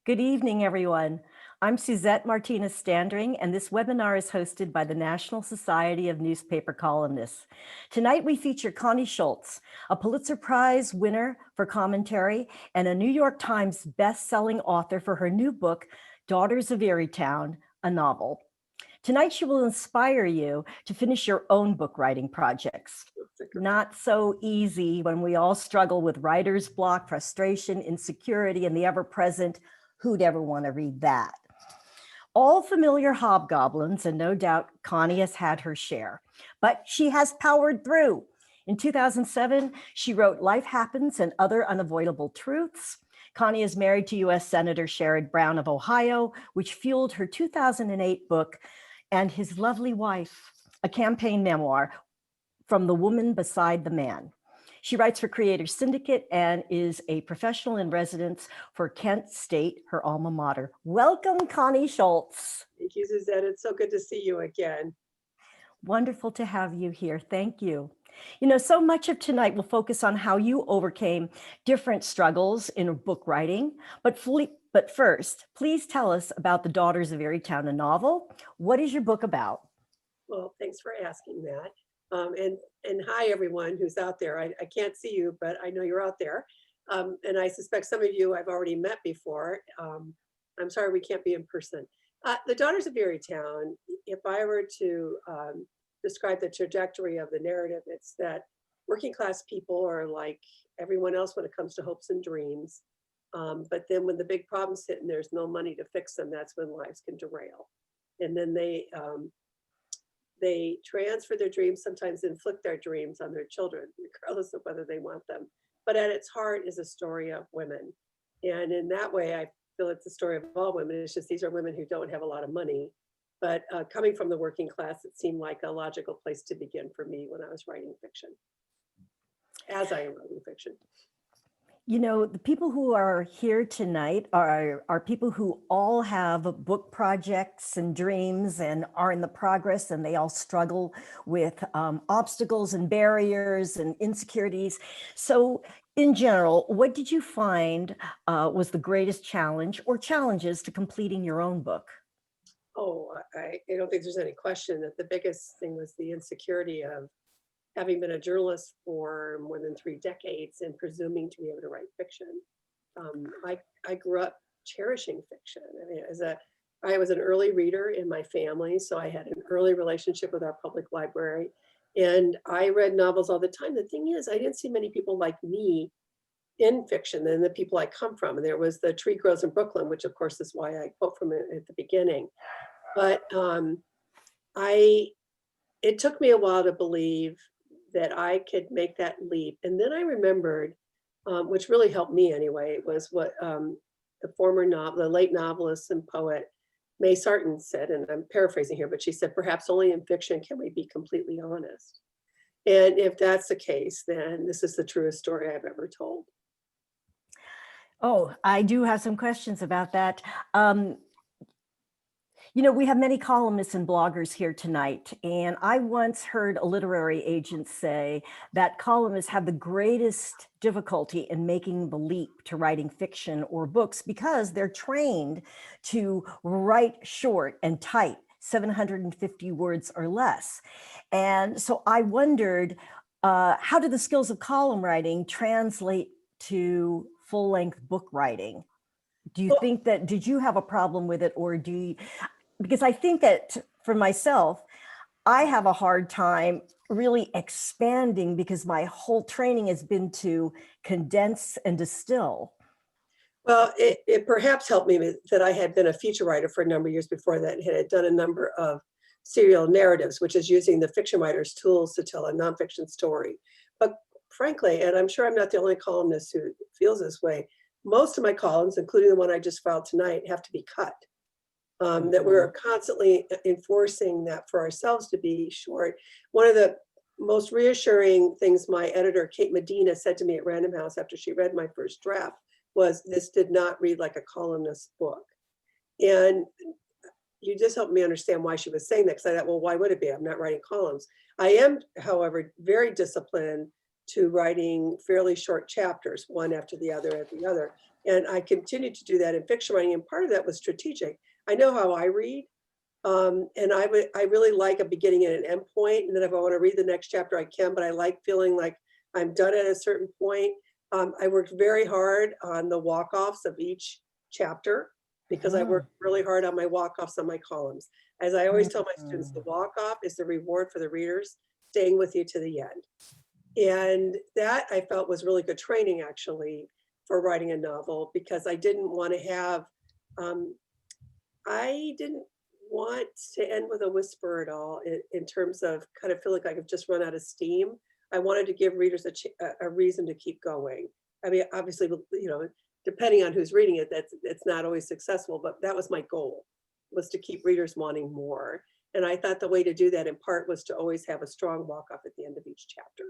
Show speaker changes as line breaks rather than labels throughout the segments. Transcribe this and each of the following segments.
Good evening, everyone. I'm Suzette Martinez-Standring, and this webinar is hosted by the National Society of Newspaper Columnists. Tonight, we feature Connie Schultz, a Pulitzer Prize winner for commentary and a New York Times best-selling author for her new book, Daughters of Erietown, a novel. Tonight, she will inspire you to finish your own book writing projects. Not so easy when we all struggle with writer's block, frustration, insecurity, and the ever-present who'd ever want to read that? All familiar hobgoblins, and no doubt Connie has had her share, but she has powered through. In 2007, she wrote Life Happens and Other Unavoidable Truths. Connie is married to U.S. Senator Sherrod Brown of Ohio, which fueled her 2008 book, And His Lovely Wife, a campaign memoir, From the Woman Beside the Man. She writes for Creators Syndicate and is a professional in residence for Kent State, her alma mater. Welcome, Connie Schultz.
Thank you, Suzette. It's so good to see you again.
Wonderful to have you here. Thank you. You know, so much of tonight will focus on how you overcame different struggles in book writing. But first, please tell us about the Daughters of Erietown, a novel. What is your book about?
Well, thanks for asking that. And hi, everyone who's out there. I can't see you, but I know you're out there. And I suspect some of you I've already met before. I'm sorry we can't be in person. The Daughters of Erietown, if I were to describe the trajectory of the narrative, it's that working class people are like everyone else when it comes to hopes and dreams. But then when the big problems hit and there's no money to fix them, that's when lives can derail. And then they transfer their dreams, sometimes inflict their dreams on their children, regardless of whether they want them. But at its heart is a story of women. And in that way, I feel it's the story of all women. It's just these are women who don't have a lot of money. But coming from the working class, it seemed like a logical place to begin for me when I was writing fiction, as I am writing fiction.
You know, the people who are here tonight are people who all have book projects and dreams and are in the progress, and they all struggle with obstacles and barriers and insecurities. So in general, what did you find was the greatest challenge or challenges to completing your own book?
Oh, I don't think there's any question that the biggest thing was the insecurity of having been a journalist for more than 3 decades and presuming to be able to write fiction. I grew up cherishing fiction. I mean, I was an early reader in my family, so I had an early relationship with our public library, and I read novels all the time. The thing is, I didn't see many people like me in fiction than the people I come from. And there was The Tree Grows in Brooklyn, which of course is why I quote from it at the beginning. But it took me a while to believe that I could make that leap. And then I remembered, which really helped me anyway, was what the late novelist and poet May Sarton said, and I'm paraphrasing here, but she said, perhaps only in fiction can we be completely honest. And if that's the case, then this is the truest story I've ever told.
Oh, I do have some questions about that. You know, we have many columnists and bloggers here tonight, and I once heard a literary agent say that columnists have the greatest difficulty in making the leap to writing fiction or books because they're trained to write short and tight, 750 words or less. And so I wondered, how do the skills of column writing translate to full-length book writing? Do you think that, did you have a problem with it, or do you, because I think that for myself, I have a hard time really expanding because my whole training has been to condense and distill.
Well, it perhaps helped me that I had been a feature writer for a number of years before that and had done a number of serial narratives, which is using the fiction writer's tools to tell a nonfiction story. But frankly, and I'm sure I'm not the only columnist who feels this way, most of my columns, including the one I just filed tonight, have to be cut. That we're constantly enforcing that for ourselves to be short. One of the most reassuring things my editor, Kate Medina, said to me at Random House after she read my first draft was, this did not read like a columnist book. And you just helped me understand why she was saying that, because I thought, well, why would it be? I'm not writing columns. I am, however, very disciplined to writing fairly short chapters, one after the other, And I continued to do that in fiction writing. And part of that was strategic. I know how I read. And I really like a beginning and an end point. And then if I want to read the next chapter, I can, but I like feeling like I'm done at a certain point. I worked very hard on the walk-offs of each chapter because I worked really hard on my walk-offs on my columns. As I always tell my students, the walk-off is the reward for the readers staying with you to the end. And that I felt was really good training actually for writing a novel, because I didn't want to have, I didn't want to end with a whisper at all in terms of kind of feeling like I've just run out of steam. I wanted to give readers a reason to keep going. I mean, obviously, you know, depending on who's reading it, it's not always successful, but that was my goal, was to keep readers wanting more. And I thought the way to do that in part was to always have a strong walk-off at the end of each chapter.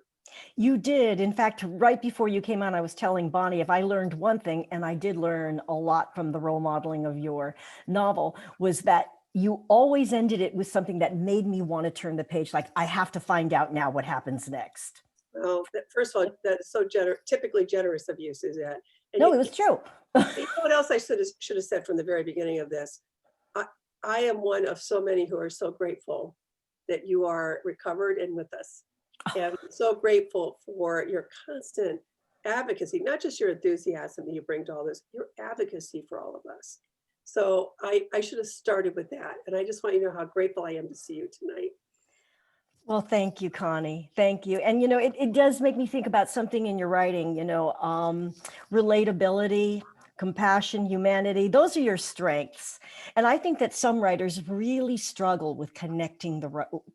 You did. In fact, right before you came on, I was telling Bonnie, if I learned one thing, and I did learn a lot from the role modeling of your novel, was that you always ended it with something that made me want to turn the page. Like, I have to find out now what happens next.
Well, first of all, that is so typically generous of you, Suzette. And
No, it was true.
you know what else I should have said from the very beginning of this? I am one of so many who are so grateful that you are recovered and with us. And I'm so grateful for your constant advocacy, not just your enthusiasm that you bring to all this, your advocacy for all of us. So I should have started with that. And I just want you to know how grateful I am to see you tonight.
Well, thank you, Connie. Thank you. And, you know, it does make me think about something in your writing, you know, relatability, compassion, humanity. Those are your strengths. And I think that some writers really struggle with connecting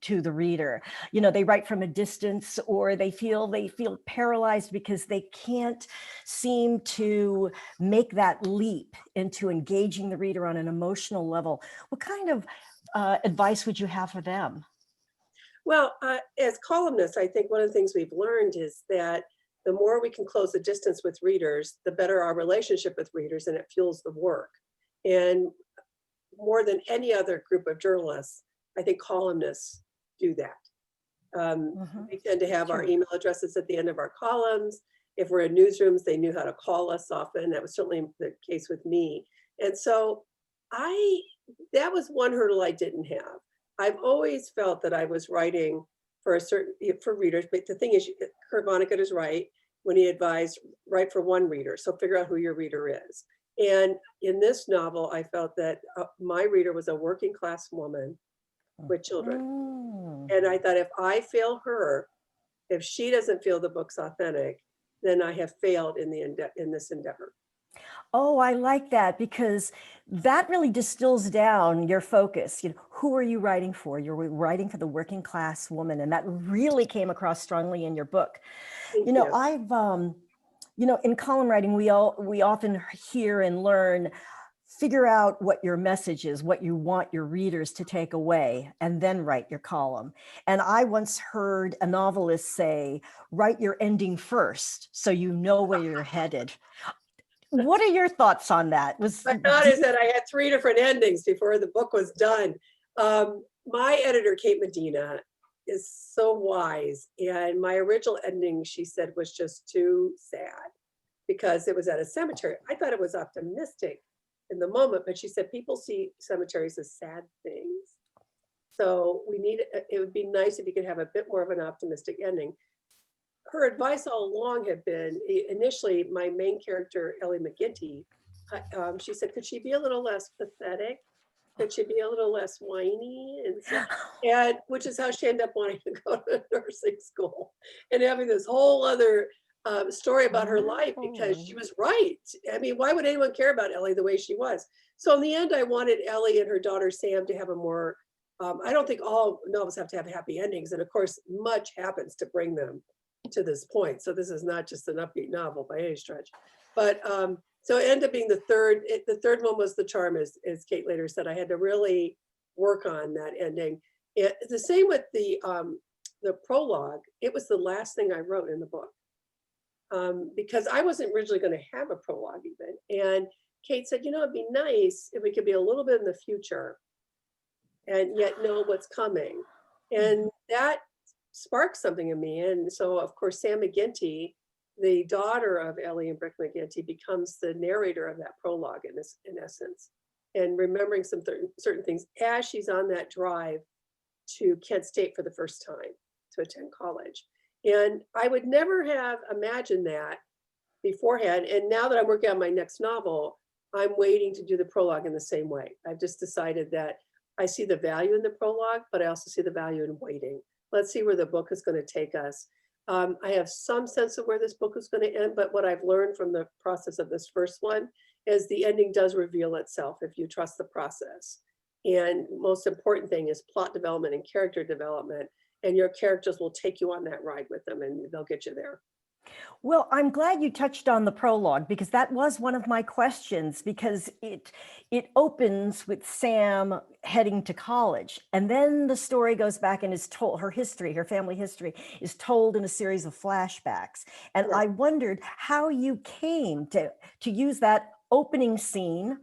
to the reader. You know, they write from a distance, or they feel paralyzed because they can't seem to make that leap into engaging the reader on an emotional level. What kind of advice would you have for them?
Well, as columnists, I think one of the things we've learned is that the more we can close the distance with readers, the better our relationship with readers, and it fuels the work. And more than any other group of journalists, I think columnists do that. We tend to have our email addresses at the end of our columns. If we're in newsrooms, they knew how to call us often. That was certainly the case with me. And so that was one hurdle I didn't have. I've always felt that I was writing for readers, but the thing is, Kurt Vonnegut is right when he advised, write for one reader, so figure out who your reader is. And in this novel, I felt that my reader was a working class woman with children. And I thought, if I fail her, if she doesn't feel the book's authentic, then I have failed in this endeavor.
Oh, I like that, because that really distills down your focus. You know, who are you writing for? You're writing for the working class woman, and that really came across strongly in your book.
Thank
You know,
you.
I've you know, in column writing, we often hear and learn, figure out what your message is, what you want your readers to take away, and then write your column. And I once heard a novelist say, write your ending first, so you know where you're headed. What are your thoughts on that?
My thought is that I had 3 different endings before the book was done. My editor, Kate Medina, is so wise. And my original ending, she said, was just too sad because it was at a cemetery. I thought it was optimistic in the moment, but she said people see cemeteries as sad things. So it would be nice if you could have a bit more of an optimistic ending. Her advice all along had been, initially, my main character, Ellie McGinty, she said, could she be a little less pathetic? Could she be a little less whiny? And which is how she ended up wanting to go to nursing school and having this whole other story about her life, because she was right. I mean, why would anyone care about Ellie the way she was? So in the end, I wanted Ellie and her daughter, Sam, to have a more, I don't think all novels have to have happy endings. And of course, much happens to bring them to this point. So this is not just an upbeat novel by any stretch. But so it ended up being the third one was the charm, as Kate later said. I had to really work on that ending. The same with the prologue. It was the last thing I wrote in the book, because I wasn't originally going to have a prologue even. And Kate said, you know, it'd be nice if we could be a little bit in the future and yet know what's coming. And that sparked something in me. And so, of course, Sam McGinty the daughter of Ellie and Brick McGinty becomes the narrator of that prologue in essence, and remembering some certain things as she's on that drive to Kent State for the first time to attend college. And I would never have imagined that beforehand. And now that I'm working on my next novel, I'm waiting to do the prologue in the same way. I've just decided that I see the value in the prologue, but I also see the value in waiting. Let's see where the book is going to take us. I have some sense of where this book is going to end, but what I've learned from the process of this first one is the ending does reveal itself if you trust the process. And most important thing is plot development and character development, and your characters will take you on that ride with them and they'll get you there.
Well, I'm glad you touched on the prologue, because that was one of my questions, because it opens with Sam heading to college, and then the story goes back and is told, her history, her family history is told in a series of flashbacks. And
Yeah.
I wondered how you came to use that opening scene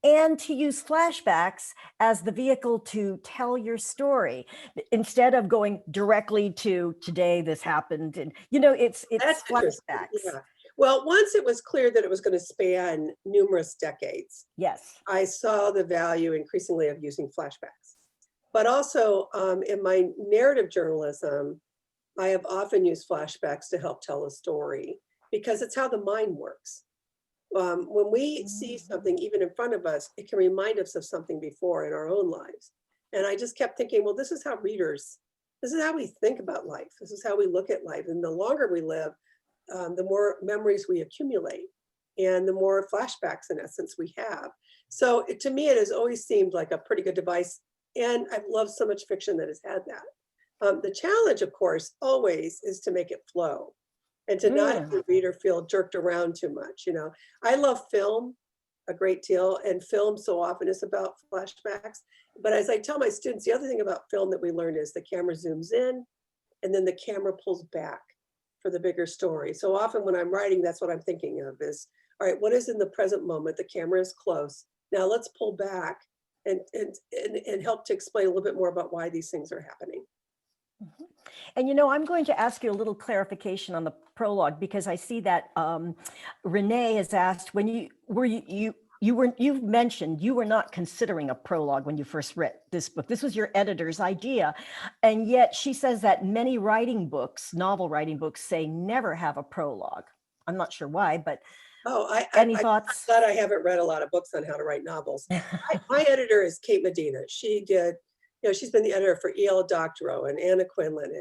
and to use flashbacks as the vehicle to tell your story instead of going directly to today this happened. And it's
That's interesting.
flashbacks.
Yeah. Well, once it was clear that it was going to span numerous decades,
Yes.
I saw the value increasingly of using flashbacks. But also in my narrative journalism, I have often used flashbacks to help tell a story because it's how the mind works. When we see something even in front of us, it can remind us of something before in our own lives. And I just kept thinking, well, this is how we think about life. This is how we look at life. And the longer we live, the more memories we accumulate and the more flashbacks in essence we have. So to me, it has always seemed like a pretty good device. And I've loved so much fiction that has had that. The challenge, of course, always is to make it flow and to not have the reader feel jerked around too much. I love film a great deal, and film so often is about flashbacks. But as I tell my students, the other thing about film that we learn is the camera zooms in and then the camera pulls back for the bigger story. So often when I'm writing, that's what I'm thinking of is, all right, what is in the present moment? The camera is close. Now let's pull back and help to explain a little bit more about why these things are happening.
And I'm going to ask you a little clarification on the prologue, because I see that Renee has asked, when you've mentioned you were not considering a prologue when you first read this book. This was your editor's idea. And yet she says that many novel writing books say never have a prologue. I'm not sure why, but any thoughts?
I'm glad I haven't read a lot of books on how to write novels. My editor is Kate Medina. She's been the editor for E.L. Doctorow and Anna Quinlan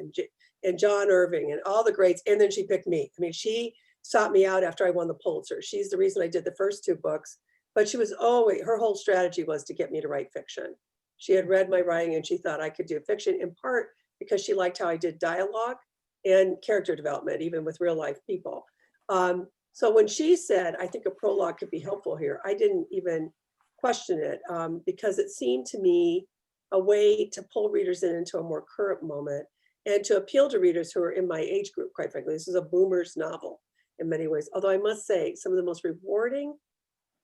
and John Irving and all the greats. And then she picked me. I mean, she sought me out after I won the Pulitzer. She's the reason I did the first two books, but her whole strategy was to get me to write fiction. She had read my writing and she thought I could do fiction, in part because she liked how I did dialogue and character development, even with real life people. So when she said, I think a prologue could be helpful here, I didn't even question it because it seemed to me a way to pull readers into a more current moment and to appeal to readers who are in my age group, quite frankly. This is a boomer's novel in many ways. Although I must say some of the most rewarding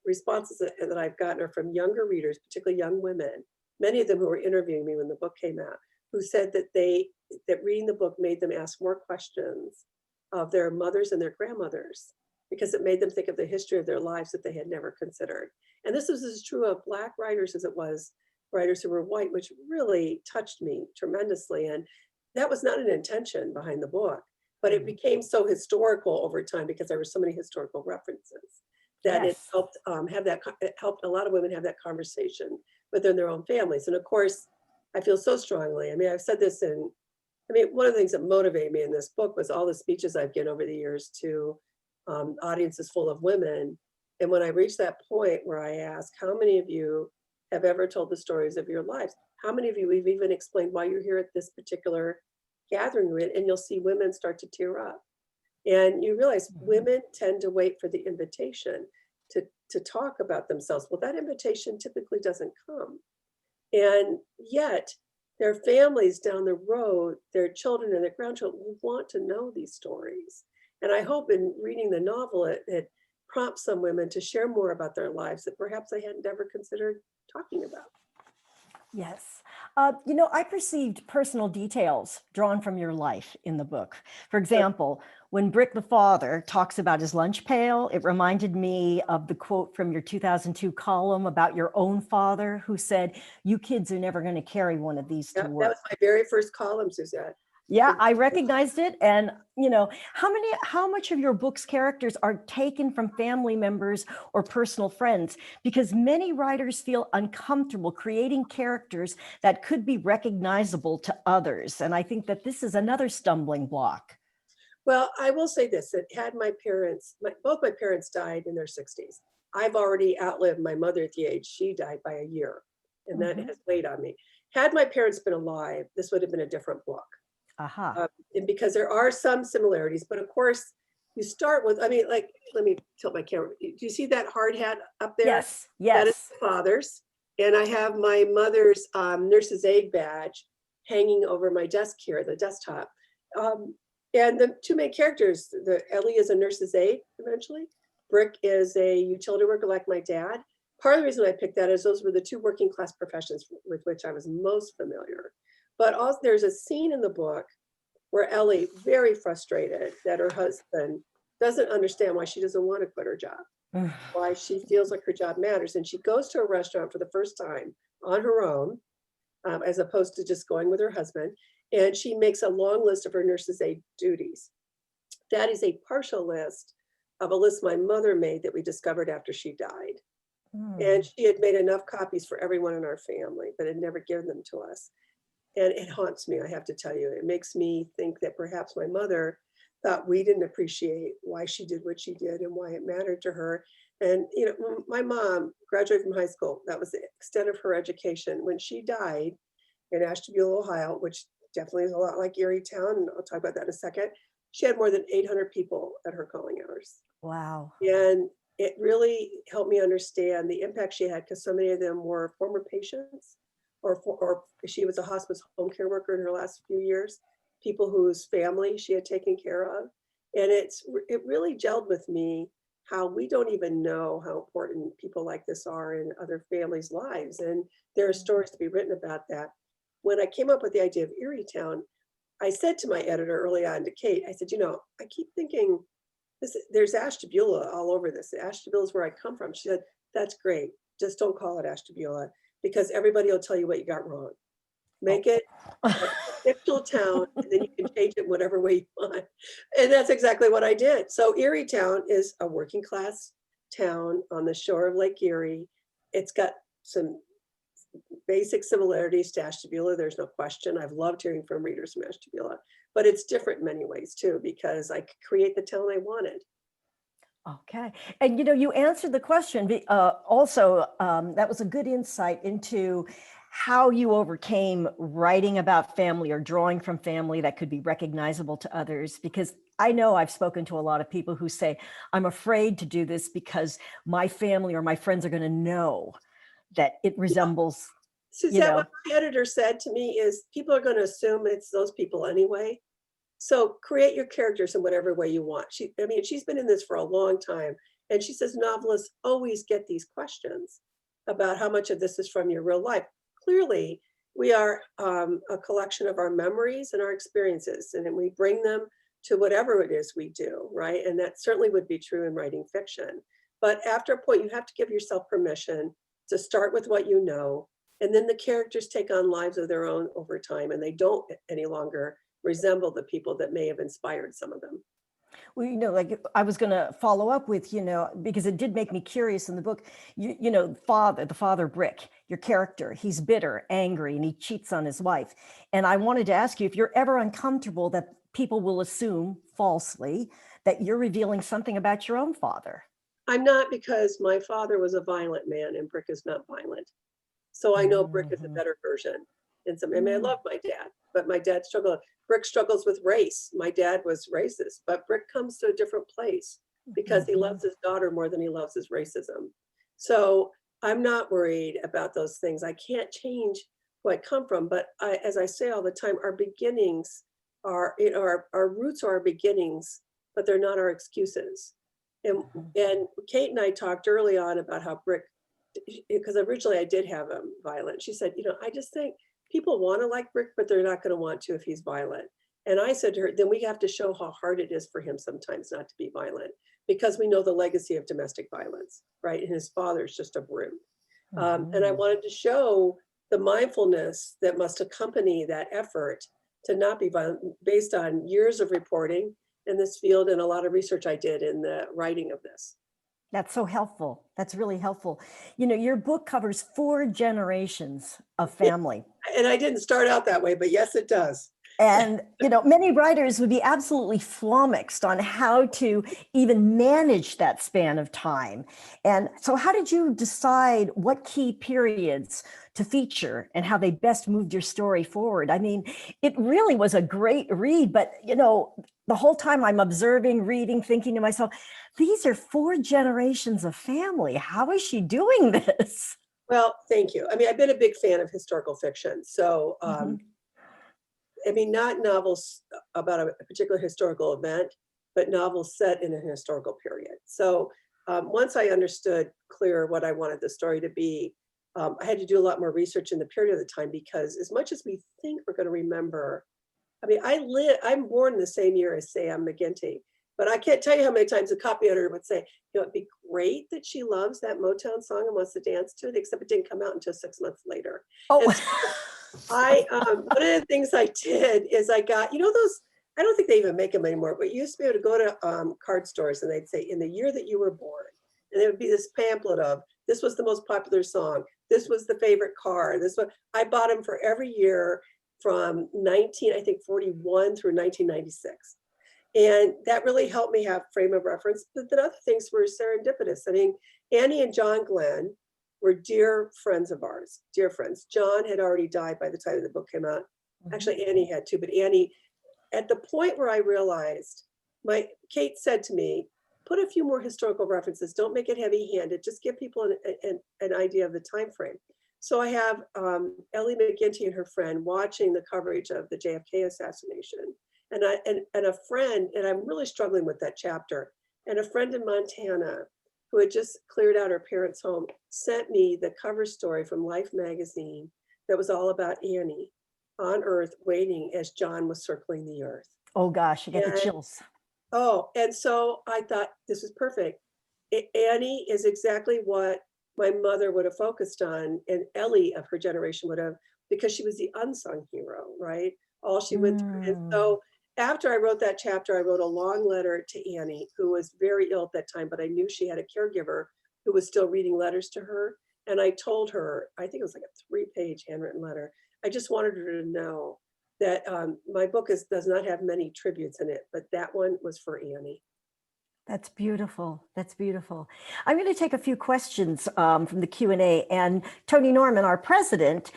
responses that I've gotten are from younger readers, particularly young women, many of them who were interviewing me when the book came out, who said that reading the book made them ask more questions of their mothers and their grandmothers, because it made them think of the history of their lives that they had never considered. And this was as true of Black writers as it was writers who were white, which really touched me tremendously. And that was not an intention behind the book, but it became so historical over time because there were so many historical references that it helped it helped a lot of women have that conversation within their own families. And of course, I feel so strongly. I mean, I've said this one of the things that motivated me in this book was all the speeches I've given over the years to audiences full of women. And when I reached that point where I asked, how many of you have ever told the stories of your lives? How many of you have even explained why you're here at this particular gathering? And you'll see women start to tear up. And you realize women tend to wait for the invitation to talk about themselves. Well, that invitation typically doesn't come. And yet their families down the road, their children and their grandchildren will want to know these stories. And I hope in reading the novel, it prompts some women to share more about their lives that perhaps they hadn't ever considered talking about.
Yes. I perceived personal details drawn from your life in the book. For example, when Brick the father talks about his lunch pail, it reminded me of the quote from your 2002 column about your own father, who said, "You kids are never going to carry one of these to
Yep, that was
work."
my very first column, Suzette.
Yeah,
The-
I recognized it. And, how much of your book's characters are taken from family members or personal friends? Because many writers feel uncomfortable creating characters that could be recognizable to others. And I think that this is another stumbling block.
Well, I will say this, that had my parents, both my parents died in their 60s. I've already outlived my mother at the age, she died by a year, and that
Mhm.
has weighed on me. Had my parents been alive, this would have been a different book.
Aha.
And because there are some similarities, but of course, you start with, I mean, like, let me tilt my camera. Do you see that hard hat up there?
Yes,
That is
yes.
my father's. And I have my mother's nurse's aide badge hanging over my desk here, the desktop. Um, and the two main characters, Ellie is a nurse's aide eventually. Brick is a utility worker like my dad. Part of the reason I picked that is those were the two working class professions with which I was most familiar. But also there's a scene in the book where Ellie, very frustrated that her husband doesn't understand why she doesn't want to quit her job, why she feels like her job matters. And she goes to a restaurant for the first time on her own, as opposed to just going with her husband. And she makes a long list of her nurse's aide duties. That is a partial list of a list my mother made that we discovered after she died. And
Mm.
she had made enough copies for everyone in our family, but had never given them to us. And it haunts me, I have to tell you. It makes me think that perhaps my mother thought we didn't appreciate why she did what she did and why it mattered to her. And, my mom graduated from high school. That was the extent of her education. When she died in Ashtabula, Ohio, which definitely is a lot like Erietown, and I'll talk about that in a second, she had more than 800 people at her calling hours.
Wow.
And it really helped me understand the impact she had because so many of them were former patients or she was a hospice home care worker in her last few years, people whose family she had taken care of. And it really gelled with me how we don't even know how important people like this are in other families' lives. And there are stories to be written about that. When I came up with the idea of Erietown, I said to my editor early on, to Kate, I said, I keep thinking there's Ashtabula all over this. Ashtabula is where I come from. She said, that's great. Just don't call it Ashtabula because everybody will tell you what you got wrong.
Oh.
Make it a fictional town, and then you can change it whatever way you want. And that's exactly what I did. So Erietown is a working class town on the shore of Lake Erie. It's got some basic similarities to Ashtabula. There's no question. I've loved hearing from readers from Ashtabula, but it's different in many ways too, because I could create the town I wanted.
Okay. And you answered the question. Also, that was a good insight into how you overcame writing about family or drawing from family that could be recognizable to others. Because I know I've spoken to a lot of people who say, I'm afraid to do this because my family or my friends are going to know that it resembles, you
Suzette,
know.
what my editor said to me is people are going to assume it's those people anyway. So create your characters in whatever way you want. She's been in this for a long time. And she says novelists always get these questions about how much of this is from your real life. Clearly, we are a collection of our memories and our experiences, and then we bring them to whatever it is we do, right? And that certainly would be true in writing fiction. But after a point, you have to give yourself permission to start with what you know, and then the characters take on lives of their own over time, and they don't any longer resemble the people that may have inspired some of them.
Well, like I was going to follow up with, because it did make me curious in the book, the father Brick, your character, he's bitter, angry, and he cheats on his wife. And I wanted to ask you if you're ever uncomfortable that people will assume falsely that you're revealing something about your own father.
I'm not, because my father was a violent man and Brick is not violent. So I know Brick is a
Mhm.
better version. I
Mm.
love my dad, but my dad struggled. Brick struggles with race. My dad was racist, but Brick comes to a different place because he
Mhm.
loves his daughter more than he loves his racism. So I'm not worried about those things. I can't change who I come from, but as I say all the time, our beginnings our roots are our beginnings, but they're not our excuses. And
Mhm.
and Kate and I talked early on about how Brick because originally I did have him violent. She said, I just think people want to like Rick, but they're not going to want to if he's violent. And I said to her, then we have to show how hard it is for him sometimes not to be violent, because we know the legacy of domestic violence, right? And his father's just a brute. And I wanted to show the mindfulness that must accompany that effort to not be violent, based on years of reporting in this field and a lot of research I did in the writing of this.
That's so helpful. That's really helpful. Your book covers 4 generations of family.
And I didn't start out that way, but yes, it does.
And, many writers would be absolutely flummoxed on how to even manage that span of time. And so how did you decide what key periods to feature and how they best moved your story forward? I mean, it really was a great read, but, the whole time I'm observing, reading, thinking to myself, these are 4 generations of family. How is she doing this?
Well, thank you. I mean, I've been a big fan of historical fiction. So, I mean, not novels about a particular historical event, but novels set in a historical period. So once I understood clear what I wanted the story to be, I had to do a lot more research in the period of the time, because as much as we think we're going to remember, I mean, I'm born the same year as Sam McGinty, but I can't tell you how many times the copy editor would say, it'd be great that she loves that Motown song and wants to dance to it, except it didn't come out until 6 months later.
Oh.
And so one of the things I did is I got, those, I don't think they even make them anymore, but you used to be able to go to card stores and they'd say, in the year that you were born, and there would be this pamphlet of, this was the most popular song, this was the favorite car, I bought them for every year from 41 through 1996. And that really helped me have frame of reference. But the other things were serendipitous. I mean, Annie and John Glenn were dear friends of ours, dear friends. John had already died by the time the book came out. Actually, Annie had too, but Annie, at the point where I realized, Kate said to me, put a few more historical references, don't make it heavy-handed, just give people an idea of the time frame. So I have Ellie McGinty and her friend watching the coverage of the JFK assassination. And a friend, and I'm really struggling with that chapter, and a friend in Montana who had just cleared out her parents' home sent me the cover story from Life magazine that was all about Annie on Earth waiting as John was circling the Earth.
Oh gosh, I get the chills.
Oh, and so I thought this was perfect. Annie is exactly what my mother would have focused on, and Ellie of her generation would have, because she was the unsung hero, right? All she went through. And so after I wrote that chapter, I wrote a long letter to Annie, who was very ill at that time, but I knew she had a caregiver who was still reading letters to her. And I told her, I think it was like a 3-page handwritten letter. I just wanted her to know that my book does not have many tributes in it, but that one was for Annie.
That's beautiful. That's beautiful. I'm going to take a few questions from the Q&A. And Tony Norman, our president,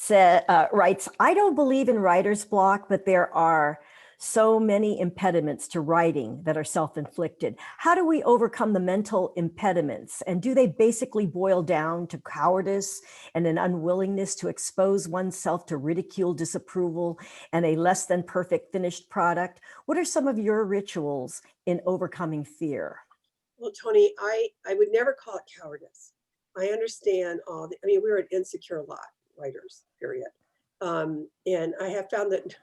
writes, I don't believe in writer's block, but there are so many impediments to writing that are self-inflicted. How do we overcome the mental impediments? And do they basically boil down to cowardice and an unwillingness to expose oneself to ridicule, disapproval, and a less than perfect finished product? What are some of your rituals in overcoming fear?
Well, Tony, I would never call it cowardice. I understand we were an insecure lot, writers, period. And I have found that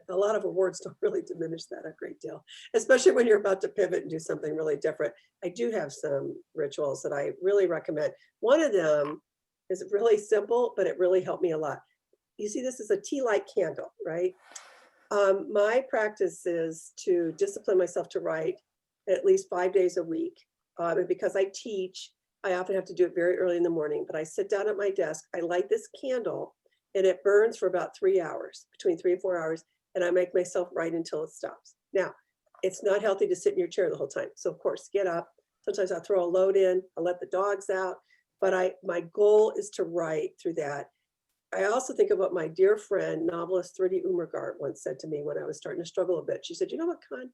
a lot of awards don't really diminish that a great deal, especially when you're about to pivot and do something really different. I do have some rituals that I really recommend. One of them is really simple, but it really helped me a lot. You see, this is a tea light candle, right? My practice is to discipline myself to write at least 5 days a week. And because I teach, I often have to do it very early in the morning, but I sit down at my desk, I light this candle, and it burns for about 3 hours, between 3 and 4 hours, and I make myself write until it stops. Now, it's not healthy to sit in your chair the whole time. So of course, get up. Sometimes I'll throw a load in, I'll let the dogs out, but my goal is to write through that. I also think of what my dear friend, novelist Thridi Umergard once said to me when I was starting to struggle a bit. She said, you know what, Con?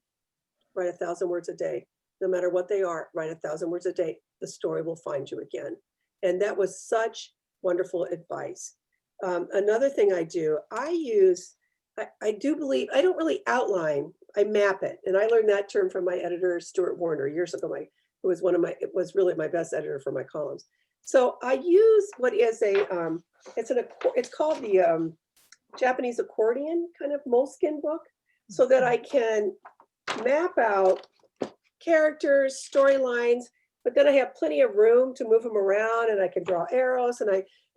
Write 1,000 words a day. No matter what they are, write 1,000 words a day. The story will find you again. And that was such wonderful advice. Another thing I do, I do believe, I don't really outline, I map it. And I learned that term from my editor, Stuart Warner, years ago, who was really my best editor for my columns. So I use what is it's called the Japanese accordion kind of moleskin book, so that I can map out characters, storylines, but then I have plenty of room to move them around, and I can draw arrows,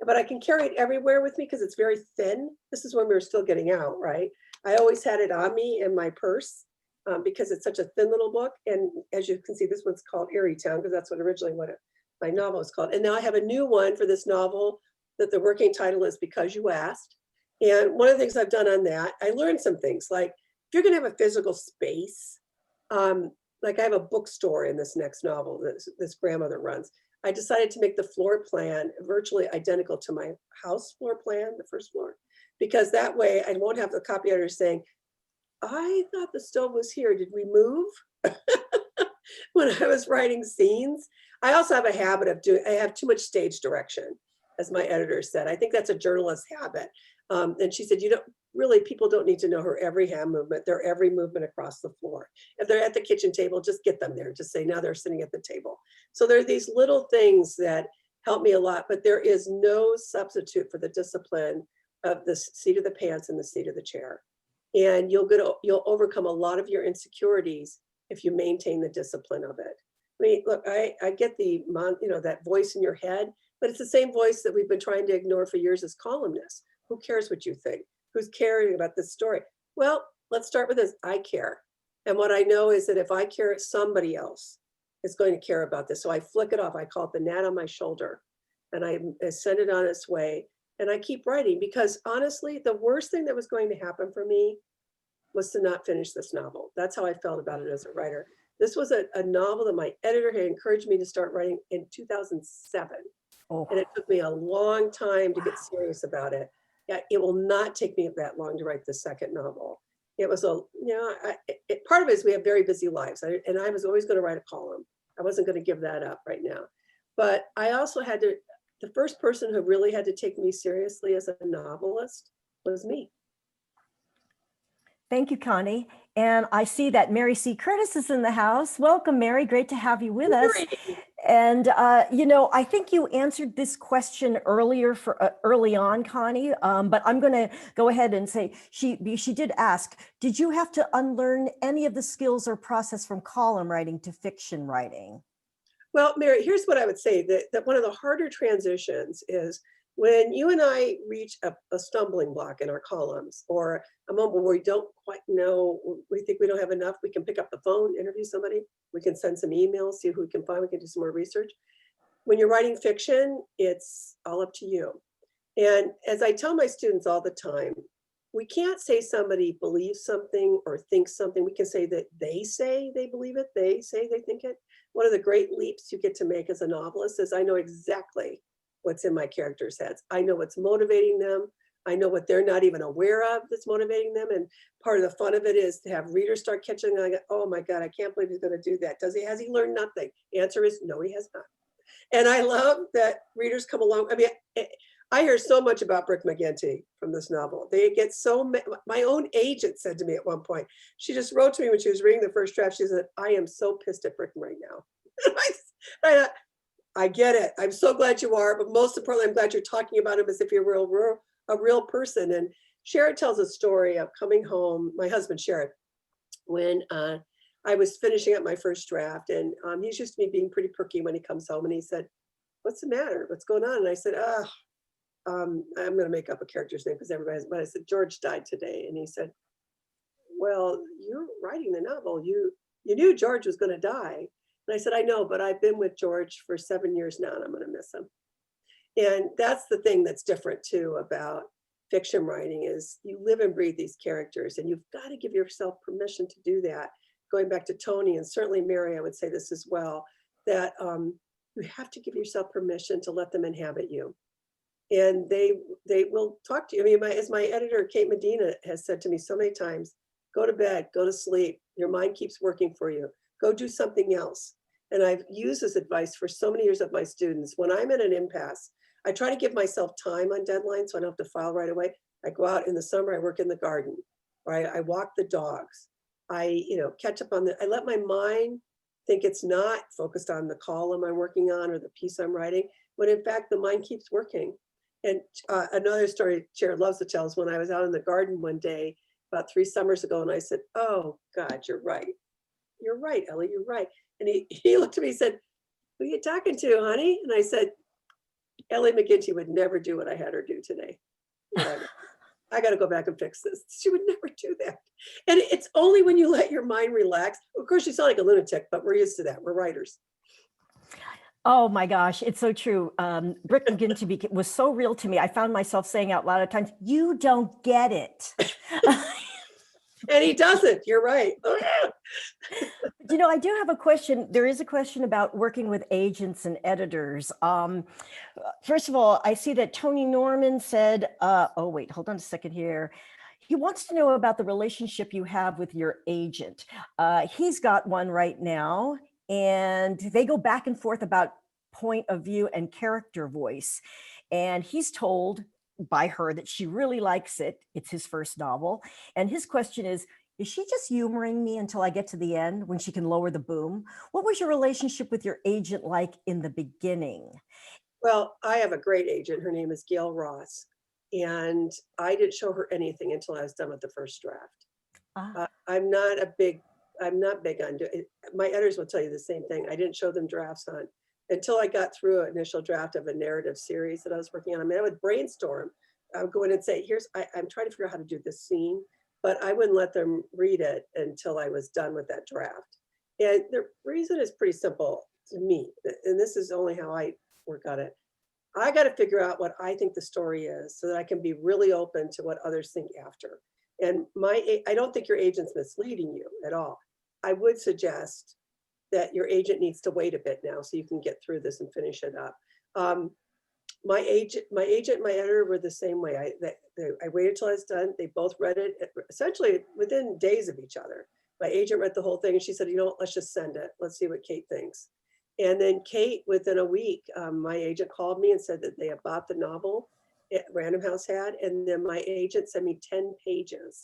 but I can carry it everywhere with me because it's very thin. This is when we were still getting out, right? I always had it on me in my purse because it's such a thin little book. And as you can see, this one's called Erietown because that's my novel is called. And now I have a new one for this novel that the working title is Because You Asked. And one of the things I've done on that, I learned some things like if you're going to have a physical space, like I have a bookstore in this next novel that this grandmother runs. I decided to make the floor plan virtually identical to my house floor plan, the first floor, because that way I won't have the copy editor saying, I thought the stove was here. Did we move? When I was writing scenes. I also have a habit of I have too much stage direction, as my editor said. I think that's a journalist's habit. And she said, people don't need to know her every hand movement, their every movement across the floor. If they're at the kitchen table, just get them there. Just say, now they're sitting at the table. So there are these little things that help me a lot, but there is no substitute for the discipline of the seat of the pants and the seat of the chair. And you'll overcome a lot of your insecurities if you maintain the discipline of it. I mean, look, I get that voice in your head, but it's the same voice that we've been trying to ignore for years as columnists. Who cares what you think? Who's caring about this story? Well, let's start with this. I care. And what I know is that if I care, somebody else is going to care about this. So I flick it off. I call it the gnat on my shoulder. And I send it on its way. And I keep writing because honestly, the worst thing that was going to happen for me was to not finish this novel. That's how I felt about it as a writer. This was a novel that my editor had encouraged me to start writing in 2007.
Oh.
And it took me a long time to get serious about it. Yeah, it will not take me that long to write the second novel. It was part of it is we have very busy lives. And I was always going to write a column. I wasn't going to give that up right now. But I also the first person who really had to take me seriously as a novelist was me.
Thank you, Connie. And I see that Mary C. Curtis is in the house. Welcome, Mary. Great to have you with us. And, I think you answered this question early on, Connie, but I'm going to go ahead and say she did ask, did you have to unlearn any of the skills or process from column writing to fiction writing?
Well, Mary, here's what I would say, that one of the harder transitions is when you and I reach a stumbling block in our columns, or a moment where we don't quite know, we think we don't have enough, we can pick up the phone, interview somebody, we can send some emails, see who we can find, we can do some more research. When you're writing fiction, it's all up to you. And as I tell my students all the time, we can't say somebody believes something or thinks something. We can say that they say they believe it, they say they think it. One of the great leaps you get to make as a novelist is I know exactly what's in my characters' heads. I know what's motivating them. I know what they're not even aware of that's motivating them. And part of the fun of it is to have readers start catching on, oh my God, I can't believe he's going to do that. Has he learned nothing? The answer is no, he has not. And I love that readers come along. I mean, I hear so much about Brick McGinty from this novel. They get my own agent said to me at one point, she just wrote to me when she was reading the first draft, she said, I am so pissed at Brick right now. I get it. I'm so glad you are, but most importantly, I'm glad you're talking about him as if you're a real person. And Sherrod tells a story of coming home, my husband Sherrod, when I was finishing up my first draft, and he's used to me being pretty perky when he comes home, and he said, what's the matter? What's going on? And I said, I'm going to make up a character's name because everybody has, but I said, George died today. And he said, well, you're writing the novel. You knew George was going to die. And I said, I know, but I've been with George for 7 years now, and I'm going to miss him. And that's the thing that's different too about fiction writing is you live and breathe these characters, and you've got to give yourself permission to do that. Going back to Tony, and certainly Mary, I would say this as well, that you have to give yourself permission to let them inhabit you. And they will talk to you. I mean, as my editor, Kate Medina, has said to me so many times, go to bed, go to sleep. Your mind keeps working for you. Go do something else. And I've used this advice for so many years of my students. When I'm at an impasse, I try to give myself time on deadline so I don't have to file right away. I go out in the summer, I work in the garden, or I walk the dogs. I catch up on I let my mind think it's not focused on the column I'm working on or the piece I'm writing. when in fact the mind keeps working. And another story Jared loves to tell is when I was out in the garden one day about 3 summers ago, and I said, "Oh God, you're right. You're right, Ellie, you're right." And he looked at me and said, "Who are you talking to, honey?" And I said, "Ellie McGinty would never do what I had her do today. Yeah, I got to go back and fix this. She would never do that." And it's only when you let your mind relax. Of course, you sound like a lunatic, but we're used to that. We're writers.
Oh my gosh, it's so true. Rick McGinty was so real to me. I found myself saying out loud at times, "You don't get it."
And he doesn't. You're right.
I do have a question. There is a question about working with agents and editors. First of all, I see that Tony Norman said, oh, wait, hold on a second here. He wants to know about the relationship you have with your agent. He's got one right now, and they go back and forth about point of view and character voice. And he's told by her that she really likes it. It's his first novel. And his question is she just humoring me until I get to the end when she can lower the boom? What was your relationship with your agent like in the beginning?
Well, I have a great agent. Her name is Gail Ross. And I didn't show her anything until I was done with the first draft. I'm not big on doing, my editors will tell you the same thing. I didn't show them drafts on until I got through an initial draft of a narrative series that I was working on. I mean, I would brainstorm. I would go in and say, I'm trying to figure out how to do this scene, but I wouldn't let them read it until I was done with that draft. And the reason is pretty simple to me, and this is only how I work on it. I got to figure out what I think the story is so that I can be really open to what others think after. And I don't think your agent's misleading you at all. I would suggest that your agent needs to wait a bit now so you can get through this and finish it up. My agent, and my editor were the same way. I waited till I was done. They both read it essentially within days of each other. My agent read the whole thing and she said, let's just send it. Let's see what Kate thinks. And then Kate, within a week, my agent called me and said that they had bought the novel, Random House had, and then my agent sent me 10 pages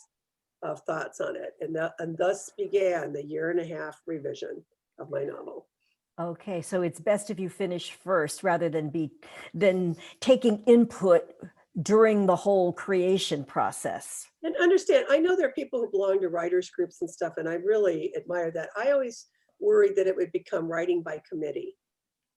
of thoughts on it. And thus began the 1.5-year revision of my novel.
Okay, so it's best if you finish first rather than taking input during the whole creation process.
And understand, I know there are people who belong to writers groups and stuff, and I really admire that. I always worried that it would become writing by committee.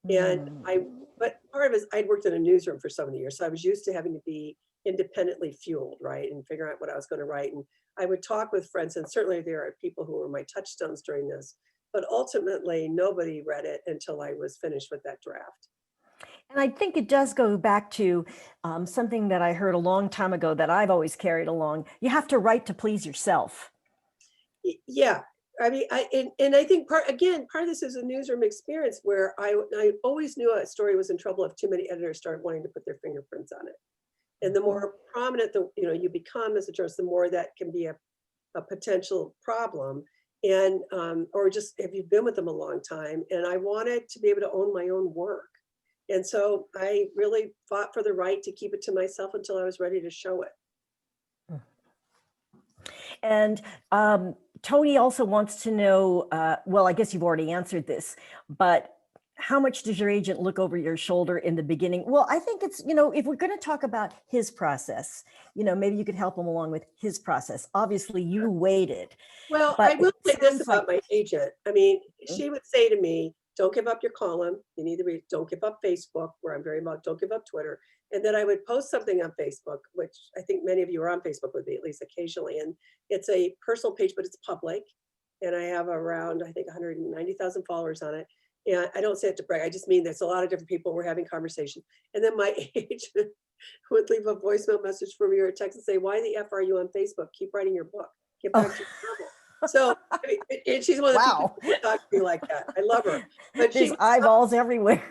But part of it is I'd worked in a newsroom for so many years, so I was used to having to be independently fueled, right, and figure out what I was going to write. And I would talk with friends, and certainly there are people who were my touchstones during this, but ultimately nobody read it until I was finished with that draft.
And I think it does go back to something that I heard a long time ago that I've always carried along. You have to write to please yourself.
Yeah. I mean, I think part of this is a newsroom experience where I always knew a story was in trouble if too many editors started wanting to put their fingerprints on it. And the more prominent you become as a journalist, the more that can be a potential problem. And or just have you been with them a long time? And I wanted to be able to own my own work. And so I really fought for the right to keep it to myself until I was ready to show it.
And Tony also wants to know, well, I guess you've already answered this, but how much does your agent look over your shoulder in the beginning? Well, I think it's, if we're going to talk about his process, maybe you could help him along with his process. Obviously, you waited.
Well, I will say this about my agent. I mean, she would say to me, don't give up your column. You need to read, don't give up Facebook, where I'm very much, don't give up Twitter. And then I would post something on Facebook, which I think many of you are on Facebook with me, at least occasionally. And it's a personal page, but it's public. And I have around, I think, 190,000 followers on it. And I don't say it to brag. I just mean there's a lot of different people. We're having conversations. And then my agent would leave a voicemail message for me or a text and say, why the F are you on Facebook? Keep writing your book. Get back to your novel. So, and she's one of the people who talk to me like that. I love her. But
she's eyeballs everywhere.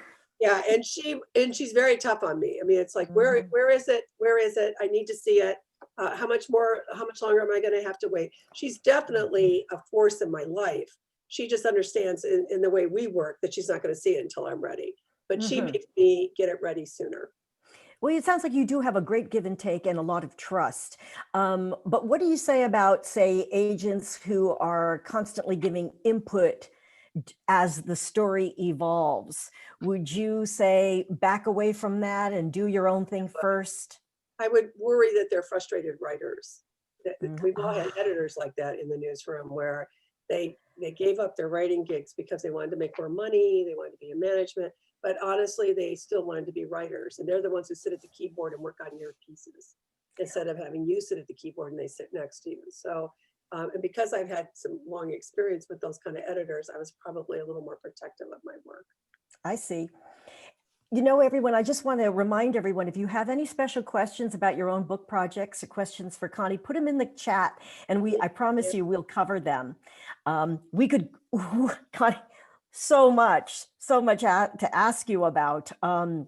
Yeah, and she's very tough on me. I mean, it's like, where is it? Where is it? I need to see it. How much longer am I going to have to wait? She's definitely a force in my life. She just understands in the way we work that she's not going to see it until I'm ready. But she makes me get it ready sooner.
Well, it sounds like you do have a great give and take and a lot of trust. But what do you say about, say, agents who are constantly giving input as the story evolves? Would you say back away from that and do your own thing first?
I would worry that they're frustrated writers. We've all had
Ah,
editors like that in the newsroom where they gave up their writing gigs because they wanted to make more money, they wanted to be in management, but honestly, they still wanted to be writers. And they're the ones who sit at the keyboard and work on your pieces instead of having you sit at the keyboard and they sit next to you. So, and because I've had some long experience with those kind of editors, I was probably a little more protective of my work.
I see. You know, everyone, I just want to remind everyone, if you have any special questions about your own book projects or questions for Connie, put them in the chat and I promise you, we'll cover them. We could, Connie, so much to ask you about. You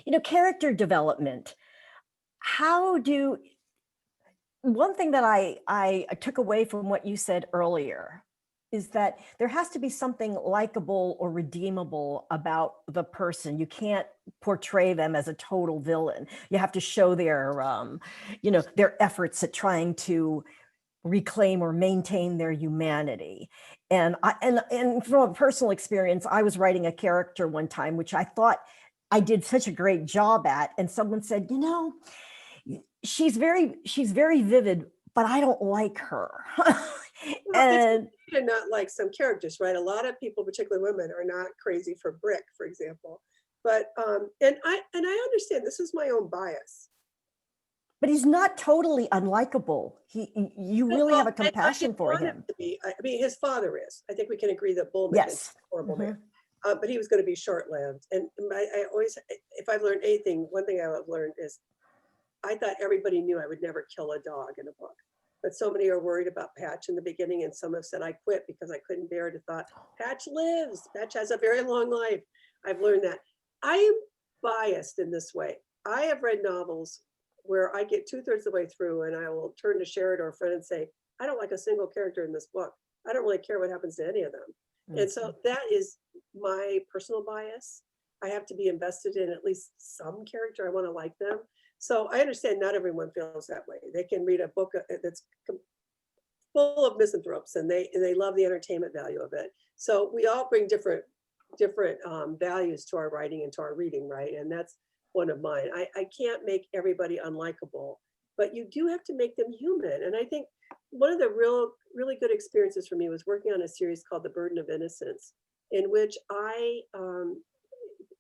know, character development. One thing that I took away from what you said earlier is that there has to be something likable or redeemable about the person. You can't portray them as a total villain. You have to show their, their efforts at trying to reclaim or maintain their humanity. And from a personal experience, I was writing a character one time, which I thought I did such a great job at. And someone said, you know, she's very vivid, but I don't like her.
Well, it's
And
okay to not like some characters, right? A lot of people, particularly women, are not crazy for Brick, for example. But and I understand this is my own bias.
but he's not totally unlikable. You really have a
And I
compassion
didn't
for
want him
him.
to be. I mean, his father is. I think we can agree that Bullman is
Yes.
a horrible man.
Mhm.
But he was going to be short-lived. And I always, if I've learned anything, one thing I've learned is I thought everybody knew I would never kill a dog in a book. But so many are worried about Patch in the beginning, and some have said I quit because I couldn't bear to thought, Patch lives. Patch has a very long life. I've learned that. I am biased in this way. I have read novels where I get 2/3 of the way through and I will turn to Sherrod or a friend and say, I don't like a single character in this book. I don't really care what happens to any of them. And so that is my personal bias. I have to be invested in at least some character. I want to like them. So I understand not everyone feels that way. They can read a book that's full of misanthropes and they love the entertainment value of it. So we all bring different values to our writing and to our reading, right? And that's one of mine. I can't make everybody unlikable, but you do have to make them human. And I think one of the really good experiences for me was working on a series called The Burden of Innocence, in which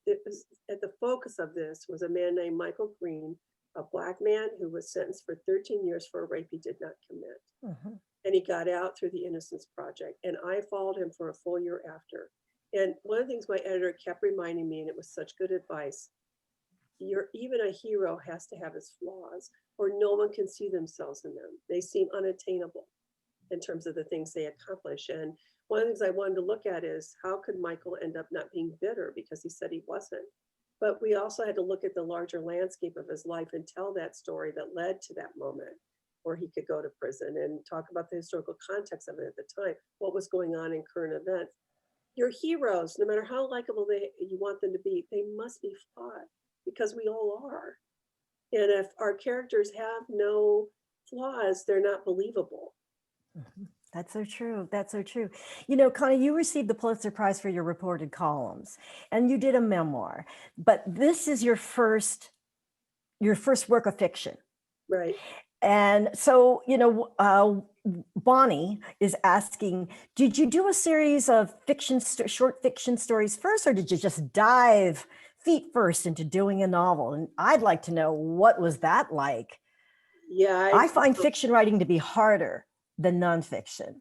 it was at the focus of this was a man named Michael Green, a Black man who was sentenced for 13 years for a rape he did not commit.
Mhm.
And he got out through the Innocence Project. And I followed him for a full year after. And one of the things my editor kept reminding me, and it was such good advice, even a hero has to have his flaws, or no one can see themselves in them. They seem unattainable in terms of the things they accomplish. And one of the things I wanted to look at is how could Michael end up not being bitter because he said he wasn't. But we also had to look at the larger landscape of his life and tell that story that led to that moment where he could go to prison and talk about the historical context of it at the time, what was going on in current events. Your heroes, no matter how likable you want them to be, they must be flawed because we all are. And if our characters have no flaws, they're not believable.
Mhm. That's so true. That's so true. You know, Connie, you received the Pulitzer Prize for your reported columns and you did a memoir, but this is your first work of fiction.
Right.
And so, you know, Bonnie is asking, did you do a series of short fiction stories first, or did you just dive feet first into doing a novel? And I'd like to know, what was that like?
Yeah,
I find fiction writing to be harder than nonfiction.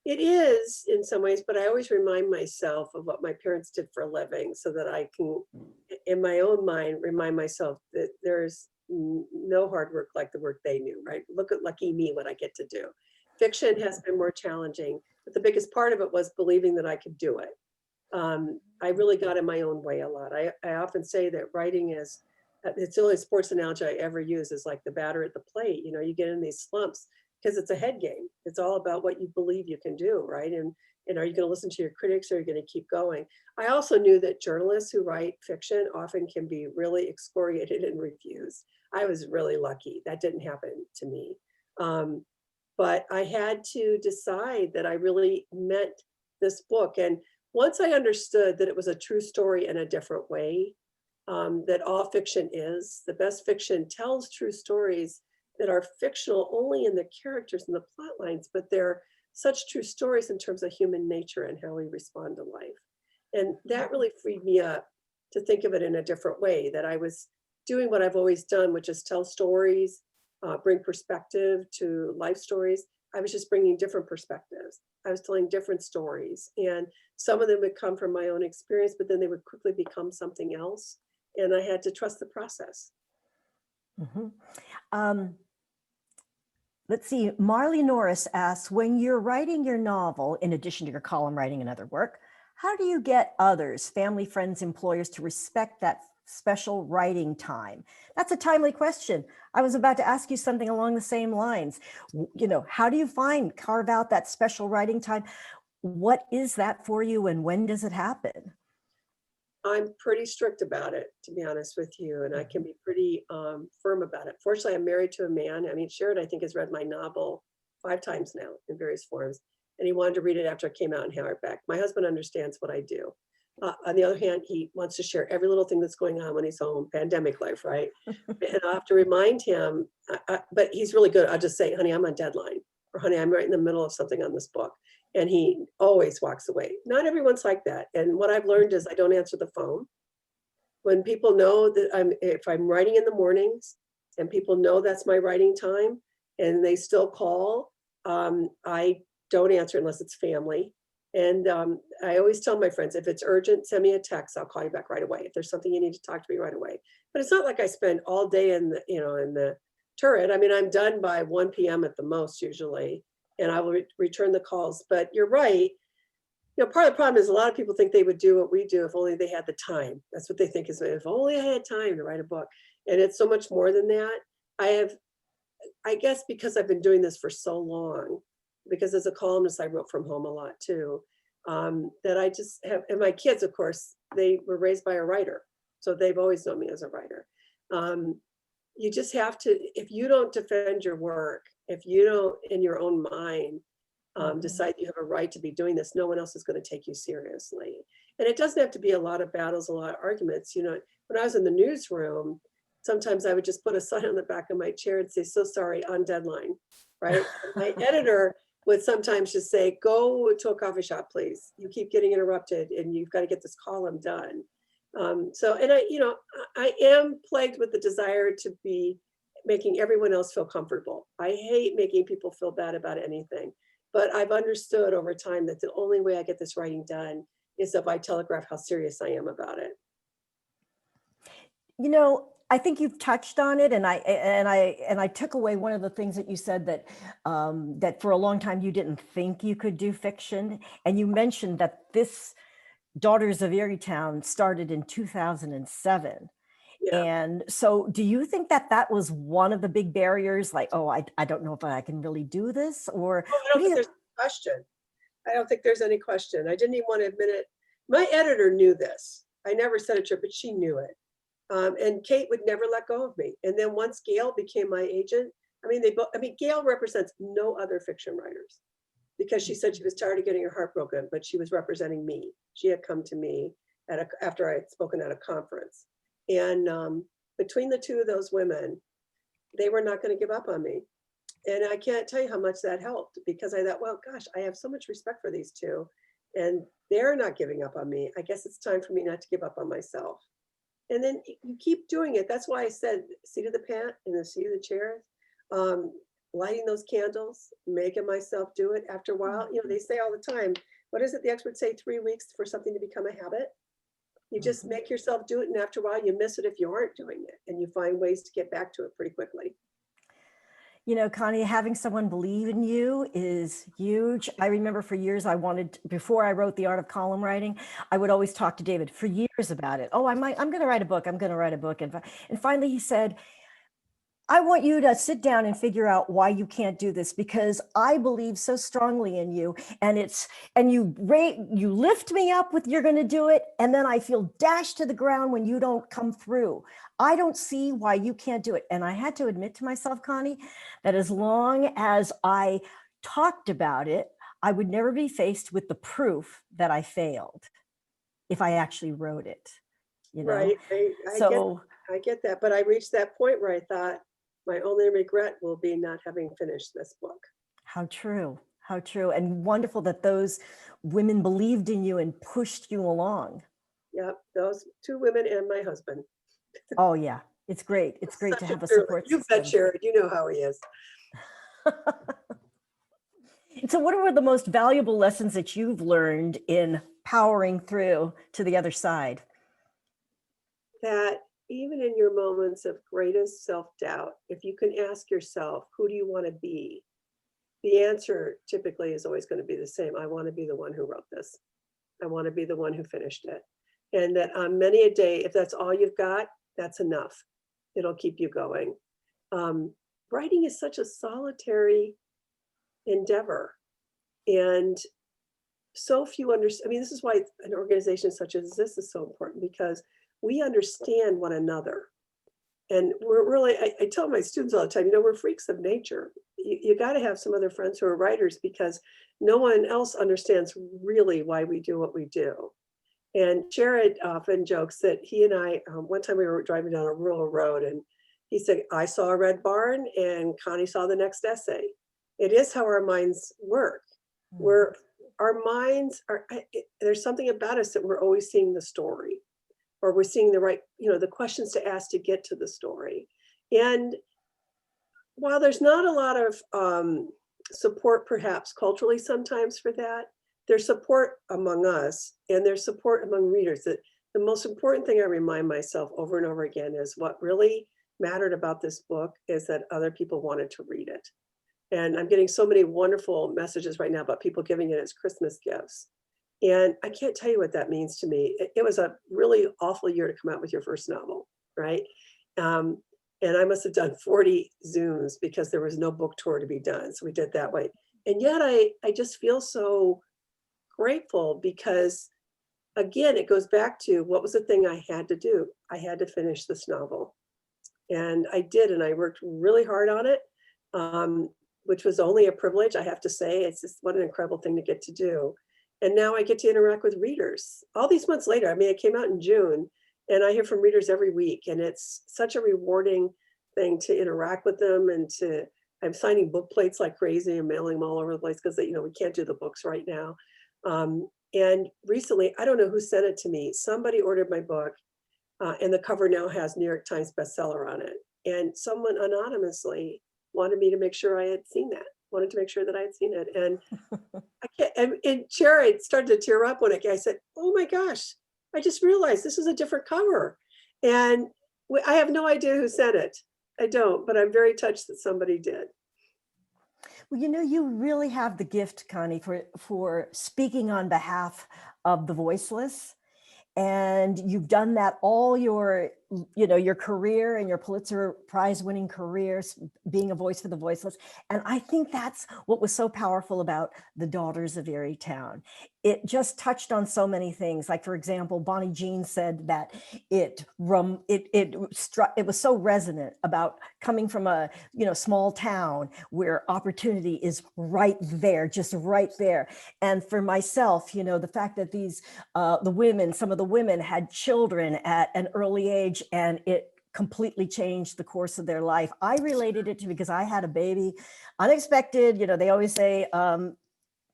it is in some ways, but I always remind myself of what my parents did for a living so that I can, in my own mind, remind myself that there's no hard work like the work they knew, right? Look at lucky me, what I get to do. Fiction has been more challenging, but the biggest part of it was believing that I could do it. I really got in my own way a lot. I often say that writing is, it's the only sports analogy I ever use, is like the batter at the plate. You know, you get in these slumps because it's a head game. It's all about what you believe you can do, right? And are you going to listen to your critics, or are you going to keep going? I also knew that journalists who write fiction often can be really excoriated and refused. I was really lucky. That didn't happen to me. But I had to decide that I really meant this book. And once I understood that it was a true story in a different way, that all fiction is, the best fiction tells true stories that are fictional only in the characters and the plot lines, but they're such true stories in terms of human nature and how we respond to life. And that really freed me up to think of it in a different way, that I was doing what I've always done, which is tell stories, bring perspective to life stories. I was just bringing different perspectives. I was telling different stories, and some of them would come from my own experience, but then they would quickly become something else. And I had to trust the process.
Mhm. Um, let's see, Marley Norris asks, when you're writing your novel, in addition to your column writing and other work, how do you get others, family, friends, employers, to respect that special writing time? That's a timely question. I was about to ask you something along the same lines. You know, how do you carve out that special writing time? What is that for you, and when does it happen?
I'm pretty strict about it, to be honest with you, and I can be pretty firm about it. Fortunately, I'm married to a man. I mean, Sherrod, I think, has read my novel 5 times now in various forms, and he wanted to read it after it came out in hardback. My husband understands what I do. On the other hand, he wants to share every little thing that's going on when he's home, pandemic life, right? And I have to remind him, but he's really good. I'll just say, honey, I'm on deadline, or honey, I'm right in the middle of something on this book. And he always walks away. Not everyone's like that. And what I've learned is I don't answer the phone. When people know that if I'm writing in the mornings and people know that's my writing time and they still call, I don't answer unless it's family. And I always tell my friends, if it's urgent, send me a text. I'll call you back right away. If there's something you need to talk to me right away. But it's not like I spend all day in the turret. I mean, I'm done by 1 p.m. at the most usually, and I will return the calls. But you're right. Part of the problem is a lot of people think they would do what we do if only they had the time. That's what they think is, if only I had time to write a book. And it's so much more than that. I guess because I've been doing this for so long, because as a columnist, I wrote from home a lot too, that I just have, and my kids, of course, they were raised by a writer. So they've always known me as a writer. You just have to, if you don't defend your work, if you don't, in your own mind, decide you have a right to be doing this, no one else is going to take you seriously. And it doesn't have to be a lot of battles, a lot of arguments. When I was in the newsroom, sometimes I would just put a sign on the back of my chair and say, so sorry, on deadline, right? My editor would sometimes just say, go to a coffee shop, please. You keep getting interrupted and you've got to get this column done. I am plagued with the desire to be making everyone else feel comfortable. I hate making people feel bad about anything, but I've understood over time that the only way I get this writing done is if I telegraph how serious I am about it.
I think you've touched on it, and I took away one of the things that you said, that that for a long time you didn't think you could do fiction, and you mentioned that this Daughters of Erietown started in 2007.
Yeah.
And so do you think that that was one of the big barriers? Like, oh, I don't know if I can really do this, or
I don't think there's a question. I don't think there's any question. I didn't even want to admit it. My editor knew this. I never said it to her, but she knew it. And Kate would never let go of me. And then once Gail became my agent, Gail represents no other fiction writers, because she said she was tired of getting her heart broken, but she was representing me. She had come to me after I had spoken at a conference. And between the two of those women, they were not going to give up on me. And I can't tell you how much that helped, because I thought, well, gosh, I have so much respect for these two, and they're not giving up on me. I guess it's time for me not to give up on myself. And then you keep doing it. That's why I said, seat of the pant and the seat of the chair, lighting those candles, making myself do it. After a while, they say all the time, what is it the experts say, 3 weeks for something to become a habit? You just make yourself do it, and after a while you miss it if you aren't doing it, and you find ways to get back to it pretty quickly.
Connie, having someone believe in you is huge. I remember for years before I wrote The Art of Column Writing, I would always talk to David for years about it. Oh, I'm going to write a book. I'm going to write a book. And finally he said, I want you to sit down and figure out why you can't do this, because I believe so strongly in you, and you lift me up with you're going to do it, and then I feel dashed to the ground when you don't come through. I don't see why you can't do it. And I had to admit to myself, Connie, that as long as I talked about it, I would never be faced with the proof that I failed if I actually wrote it, you know?
Right.
So
I get that. But I reached that point where I thought my only regret will be not having finished this book.
how true, and wonderful that those women believed in you and pushed you along.
Yep. Those two women and my husband.
Oh yeah, it's great. It's great to
Such a
have a
fearless.
support
You bet,
system.
Jared. You know how he is.
So what are the most valuable lessons that you've learned in powering through to the other side?
That even in your moments of greatest self-doubt, if you can ask yourself, who do you want to be? The answer typically is always going to be the same. I want to be the one who wrote this. I want to be the one who finished it. And that on many a day, if that's all you've got, that's enough. It'll keep you going. Um, Writing is such a solitary endeavor. And so few understand. I mean, this is why an organization such as this is so important, because we understand one another. And we're really, I tell my students all the time, we're freaks of nature. You got to have some other friends who are writers, because no one else understands really why we do what we do. And Jared often jokes that he and I, one time we were driving down a rural road, and he said, I saw a red barn and Connie saw the next essay. It is how our minds work.
Mm.
We're, our minds are, there's something about us that we're always seeing the story, or we're seeing the right, the questions to ask to get to the story. And while there's not a lot of support, perhaps culturally sometimes for that, there's support among us and there's support among readers. That the most important thing I remind myself over and over again is what really mattered about this book is that other people wanted to read it. And I'm getting so many wonderful messages right now about people giving it as Christmas gifts. And I can't tell you what that means to me. It was a really awful year to come out with your first novel, right? Um, and I must have done 40 Zooms because there was no book tour to be done. So we did that way. And yet I just feel so grateful because, again, it goes back to what was the thing I had to do? I had to finish this novel. And I did, and I worked really hard on it, which was only a privilege, I have to say. It's just what an incredible thing to get to do. And now I get to interact with readers all these months later. I mean, it came out in June, and I hear from readers every week, and it's such a rewarding thing to interact with them. And I'm signing book plates like crazy and mailing them all over the place because we can't do the books right now. And recently, I don't know who sent it to me. Somebody ordered my book, and the cover now has New York Times bestseller on it. And someone anonymously wanted me to make sure I had seen that. Wanted to make sure that I had seen it. And I can't, and Jared started to tear up when I said, "Oh my gosh, I just realized this is a different cover." And I have no idea who sent it. I don't, but I'm very touched that somebody did.
Well, you really have the gift, Connie, for speaking on behalf of the voiceless. And you've done that all your career and your Pulitzer Prize-winning careers, being a voice for the voiceless. And I think that's what was so powerful about the Daughters of Erietown. It just touched on so many things. Like, for example, Bonnie Jean said that it was so resonant about coming from a small town where opportunity is right there, just right there. And for myself, the fact that some of the women had children at an early age, and it completely changed the course of their life. I related it to because I had a baby, unexpected. They always say,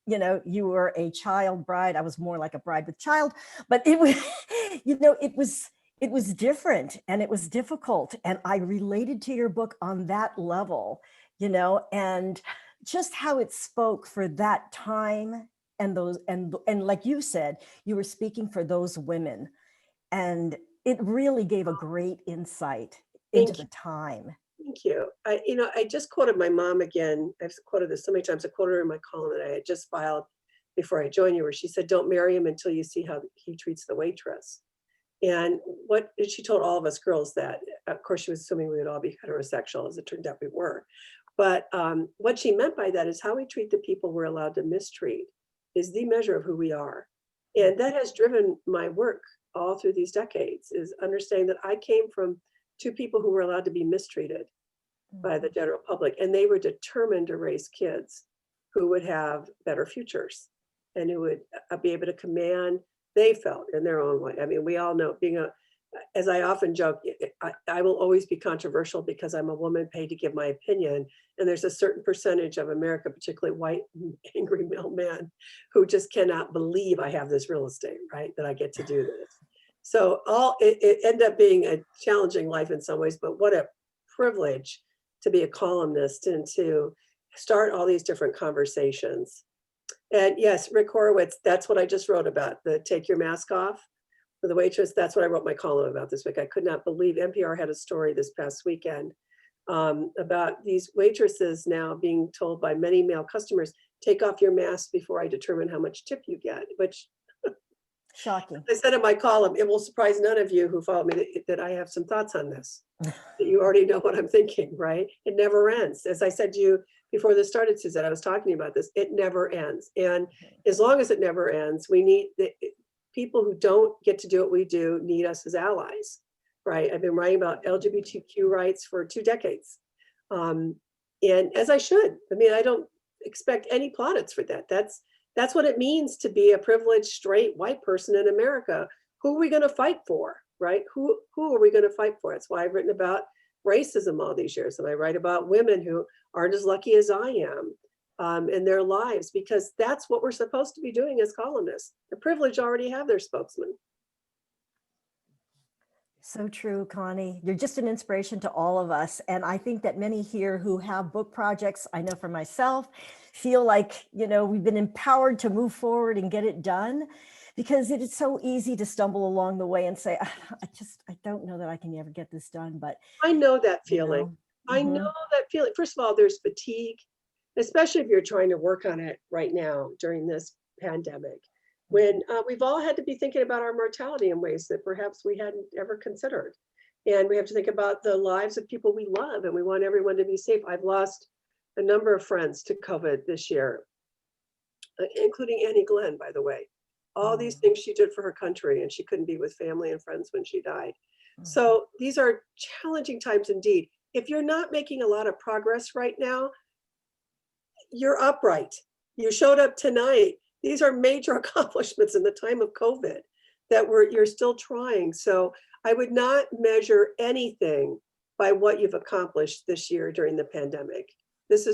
you were a child bride. I was more like a bride with child, but it was, it was different and it was difficult. And I related to your book on that level, and just how it spoke for that time. And and like you said, you were speaking for those women, and it really gave a great insight into
Thank
the
you.
time.
Thank you. I just quoted my mom again. I've quoted this so many times. I quoted her in my column that I had just filed before I joined you, where she said, "Don't marry him until you see how he treats the waitress." And what she told all of us girls that, of course, she was assuming we would all be heterosexual, as it turned out we were. But what she meant by that is how we treat the people we're allowed to mistreat is the measure of who we are. And that has driven my work all through these decades, is understanding that I came from two people who were allowed to be mistreated by the general public, and they were determined to raise kids who would have better futures and who would be able to command, they felt, in their own way. I mean, we all know, as I often joke, I will always be controversial because I'm a woman paid to give my opinion. And there's a certain percentage of America, particularly white, angry male men, who just cannot believe I have this real estate, right? That I get to do this. So it ended up being a challenging life in some ways, but what a privilege to be a columnist and to start all these different conversations. And yes, Rick Horowitz, that's what I just wrote about, the take your mask off for the waitress. That's what I wrote my column about this week. I could not believe NPR had a story this past weekend about these waitresses now being told by many male customers, take off your mask before I determine how much tip you get, which
Shocking.
I said in my column, it will surprise none of you who follow me that I have some thoughts on this. That you already know what I'm thinking, right? It never ends. As I said to you before this started, Suzette, I was talking about this. It never ends. And as long as it never ends, we need people who don't get to do what we do need us as allies, right? I've been writing about LGBTQ rights for 2 decades. And as I should. I mean, I don't expect any plaudits for that. That's what it means to be a privileged, straight, white person in America. Who are we going to fight for, right? Who are we going to fight for? That's why I've written about racism all these years. And I write about women who aren't as lucky as I am in their lives, because that's what we're supposed to be doing as columnists. The privileged already have their spokesman.
So true, Connie. You're just an inspiration to all of us. And I think that many here who have book projects, I know for myself, feel like, we've been empowered to move forward and get it done, because it is so easy to stumble along the way and say, I don't know that I can ever get this done. But
I know that feeling. I know that feeling. First of all, there's fatigue, especially if you're trying to work on it right now during this pandemic, when we've all had to be thinking about our mortality in ways that perhaps we hadn't ever considered. And we have to think about the lives of people we love, and we want everyone to be safe. I've lost a number of friends to COVID this year, including Annie Glenn, by the way. All these things she did for her country, and she couldn't be with family and friends when she died. So these are challenging times indeed. If you're not making a lot of progress right now, you're upright. You showed up tonight. These are major accomplishments in the time of COVID that you're still trying. So I would not measure anything by what you've accomplished this year during the pandemic. These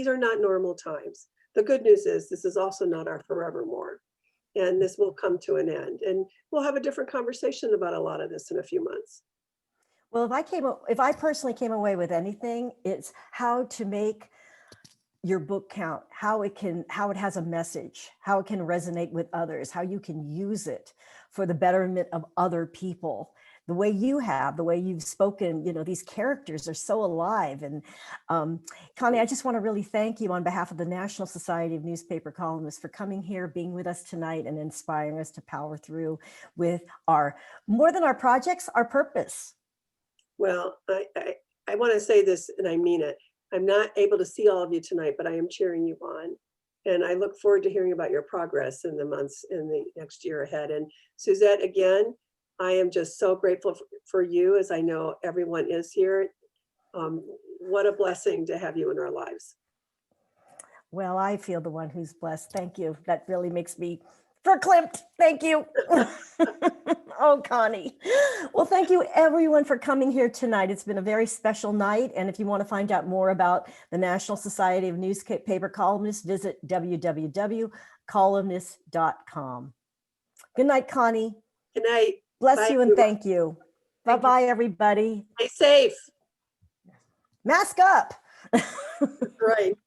are not normal times. The good news is this is also not our forevermore. And this will come to an end. And we'll have a different conversation about a lot of this in a few months.
Well, if I personally came away with anything, it's how to make your book count, how it has a message, how it can resonate with others, how you can use it for the betterment of other people. The way you've spoken, these characters are so alive. And Connie, I just want to really thank you on behalf of the National Society of Newspaper Columnists for coming here, being with us tonight, and inspiring us to power through with more than our projects, our purpose.
Well, I want to say this, and I mean it. I'm not able to see all of you tonight, but I am cheering you on. And I look forward to hearing about your progress in the months in the next year ahead. And Suzette, again, I am just so grateful for you, as I know everyone is here. What a blessing to have you in our lives.
Well, I feel the one who's blessed. Thank you. That really makes me verklempt. Thank you. Oh, Connie. Well, thank you everyone for coming here tonight. It's been a very special night. And if you want to find out more about the National Society of Newspaper Columnists, visit www.columnist.com. Good night, Connie.
Good night.
Bless
Bye,
you and
everyone.
thank you. Bye-bye, everybody.
Stay safe.
Mask up.
Right.